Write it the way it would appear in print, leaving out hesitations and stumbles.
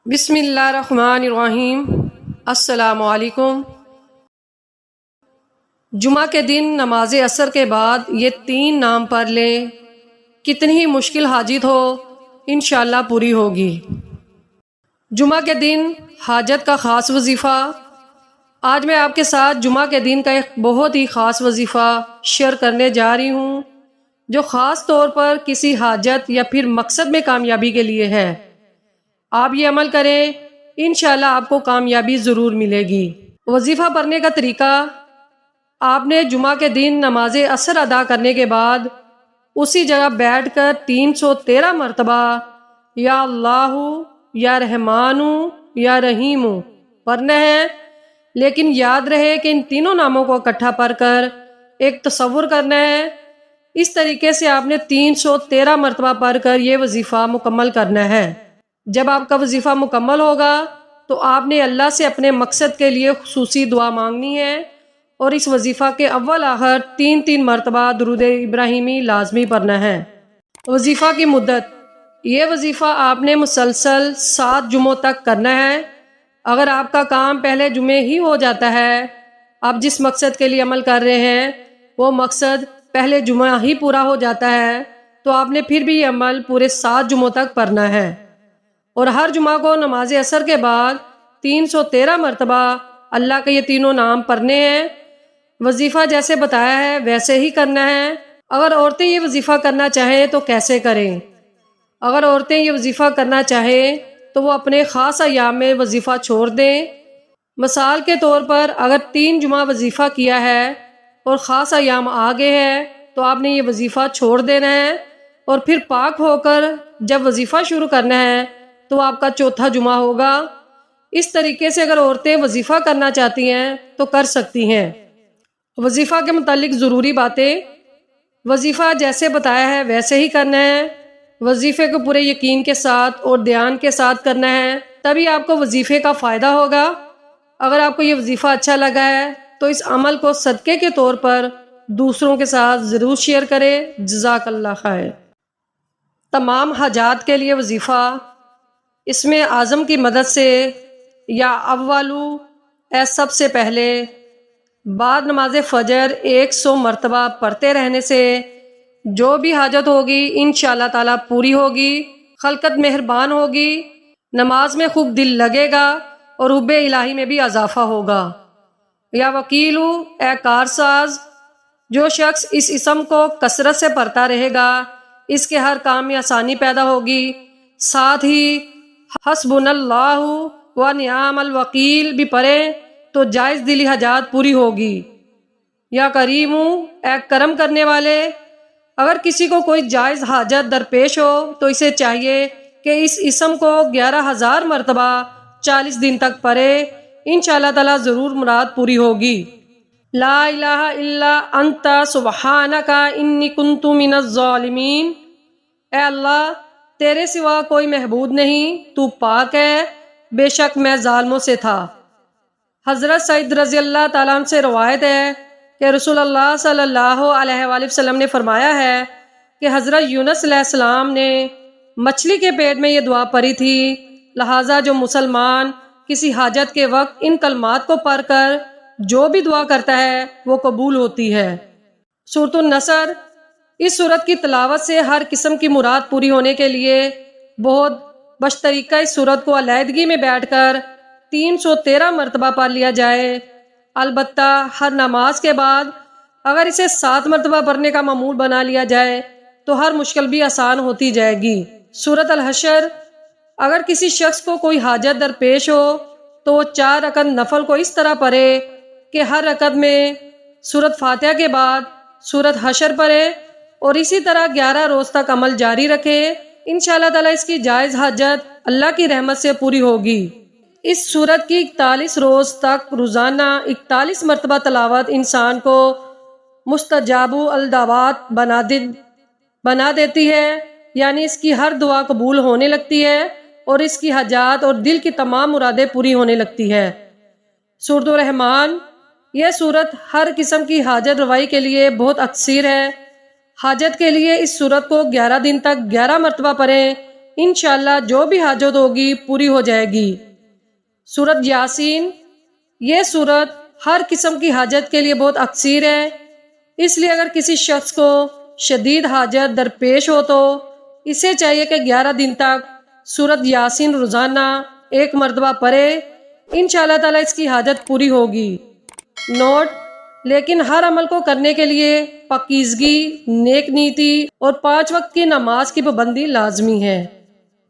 بسم اللہ الرحمن الرحیم۔ السلام علیکم۔ جمعہ کے دن نماز عصر کے بعد یہ 3 نام پڑھ لیں، کتنی ہی مشکل حاجت ہو انشاءاللہ پوری ہوگی۔ جمعہ کے دن حاجت کا خاص وظیفہ۔ آج میں آپ کے ساتھ جمعہ کے دن کا ایک بہت ہی خاص وظیفہ شیئر کرنے جا رہی ہوں، جو خاص طور پر کسی حاجت یا پھر مقصد میں کامیابی کے لیے ہے۔ آپ یہ عمل کریں، انشاءاللہ آپ کو کامیابی ضرور ملے گی۔ وظیفہ پڑھنے کا طریقہ: آپ نے جمعہ کے دن نماز عصر ادا کرنے کے بعد اسی جگہ بیٹھ کر 313 مرتبہ یا اللہ، یا رحمان، یا رحیم پڑھنا ہے، لیکن یاد رہے کہ ان تینوں ناموں کو اکٹھا پڑھ کر ایک تصور کرنا ہے۔ اس طریقے سے آپ نے 313 مرتبہ پڑھ کر یہ وظیفہ مکمل کرنا ہے۔ جب آپ کا وظیفہ مکمل ہوگا تو آپ نے اللہ سے اپنے مقصد کے لیے خصوصی دعا مانگنی ہے، اور اس وظیفہ کے اول آخر 3 مرتبہ درود ابراہیمی لازمی پڑھنا ہے۔ وظیفہ کی مدت: یہ وظیفہ آپ نے مسلسل 7 جمعوں تک کرنا ہے۔ اگر آپ کا کام پہلے جمعے ہی ہو جاتا ہے، آپ جس مقصد کے لیے عمل کر رہے ہیں وہ مقصد پہلے جمعہ ہی پورا ہو جاتا ہے، تو آپ نے پھر بھی یہ عمل پورے 7 جمعوں تک پڑھنا ہے، اور ہر جمعہ کو نماز عصر کے بعد 313 مرتبہ اللہ کے یہ تینوں نام پڑھنے ہیں۔ وظیفہ جیسے بتایا ہے ویسے ہی کرنا ہے۔ اگر عورتیں یہ وظیفہ کرنا چاہیں تو کیسے کریں؟ اگر عورتیں یہ وظیفہ کرنا چاہیں تو وہ اپنے خاص ایام میں وظیفہ چھوڑ دیں۔ مثال کے طور پر اگر 3 جمعہ وظیفہ کیا ہے اور خاص ایام آگے ہے تو آپ نے یہ وظیفہ چھوڑ دینا ہے، اور پھر پاک ہو کر جب وظیفہ شروع کرنا ہے تو آپ کا 4تھا جمعہ ہوگا۔ اس طریقے سے اگر عورتیں وظیفہ کرنا چاہتی ہیں تو کر سکتی ہیں۔ وظیفہ کے متعلق ضروری باتیں: وظیفہ جیسے بتایا ہے ویسے ہی کرنا ہے۔ وظیفے کو پورے یقین کے ساتھ اور دھیان کے ساتھ کرنا ہے، تبھی آپ کو وظیفے کا فائدہ ہوگا۔ اگر آپ کو یہ وظیفہ اچھا لگا ہے تو اس عمل کو صدقے کے طور پر دوسروں کے ساتھ ضرور شیئر کریں۔ جزاک اللہ خیر۔ تمام حاجات کے لیے وظیفہ: اس میں اعظم کی مدد سے یا اولو سب سے پہلے بعد نماز فجر 100 مرتبہ پڑھتے رہنے سے جو بھی حاجت ہوگی انشاءاللہ تعالیٰ پوری ہوگی۔ خلقت مہربان ہوگی، نماز میں خوب دل لگے گا، اور حب الہی میں بھی اضافہ ہوگا۔ یا وکیلو، اے کارساز، جو شخص اس اسم کو کثرت سے پڑھتا رہے گا اس کے ہر کام میں آسانی پیدا ہوگی۔ ساتھ ہی حسبنا اللہ و نعم الوکیل بھی پڑھیں تو جائز دلی حاجات پوری ہوگی۔ یا کریم، اے کرم کرنے والے، اگر کسی کو کوئی جائز حاجت درپیش ہو تو اسے چاہیے کہ اس اسم کو 11,000 مرتبہ 40 دن تک پڑھے، انشاءاللہ تعالیٰ ضرور مراد پوری ہوگی۔ لا الہ الا انت سبحانک انی کنت من الظالمین، اے اللہ تیرے سوا کوئی معبود نہیں، تو پاک ہے، بے شک میں ظالموں سے تھا۔ حضرت سعید رضی اللہ تعالیٰ عنہ سے روایت ہے کہ رسول اللہ صلی اللہ علیہ وآلہ وسلم نے فرمایا ہے کہ حضرت یونس علیہ السلام نے مچھلی کے پیٹ میں یہ دعا پڑھی تھی، لہٰذا جو مسلمان کسی حاجت کے وقت ان کلمات کو پڑھ کر جو بھی دعا کرتا ہے وہ قبول ہوتی ہے۔ سورۃ النصر: اس سورت کی تلاوت سے ہر قسم کی مراد پوری ہونے کے لیے بہت بشطریقہ اس سورت کو علیحدگی میں بیٹھ کر 313 مرتبہ پڑھ لیا جائے۔ البتہ ہر نماز کے بعد اگر اسے 7 مرتبہ پڑھنے کا معمول بنا لیا جائے تو ہر مشکل بھی آسان ہوتی جائے گی۔ سورۃ الحشر: اگر کسی شخص کو کوئی حاجت درپیش ہو تو وہ 4 رکعت نفل کو اس طرح پڑھے کہ ہر رکعت میں سورۃ فاتحہ کے بعد سورۃ حشر پڑھے، اور اسی طرح 11 روز تک عمل جاری رکھے۔ انشاءاللہ تعالیٰ اس کی جائز حاجت اللہ کی رحمت سے پوری ہوگی۔ اس سورت کی 41 روز تک روزانہ 41 مرتبہ تلاوت انسان کو مستجاب الدعوات بنا دیتی ہے، یعنی اس کی ہر دعا قبول ہونے لگتی ہے اور اس کی حاجات اور دل کی تمام مرادیں پوری ہونے لگتی ہے۔ سورۃ الرحمن: یہ سورت ہر قسم کی حاجت روائی کے لیے بہت اکثر ہے۔ حاجت کے لیے اس سورت کو 11 دن تک 11 مرتبہ پڑھیں، انشاءاللہ جو بھی حاجت ہوگی پوری ہو جائے گی۔ سورۃ یاسین، یہ سورت ہر قسم کی حاجت کے لیے بہت اکثیر ہے، اس لیے اگر کسی شخص کو شدید حاجت درپیش ہو تو اسے چاہیے کہ 11 دن تک سورۃ یاسین روزانہ 1 مرتبہ پڑھے، انشاءاللہ تعالیٰ اس کی حاجت پوری ہوگی۔ نوٹ: لیکن ہر عمل کو کرنے کے لیے پاکیزگی، نیک نیتی اور 5 وقت کی نماز کی پابندی لازمی ہے۔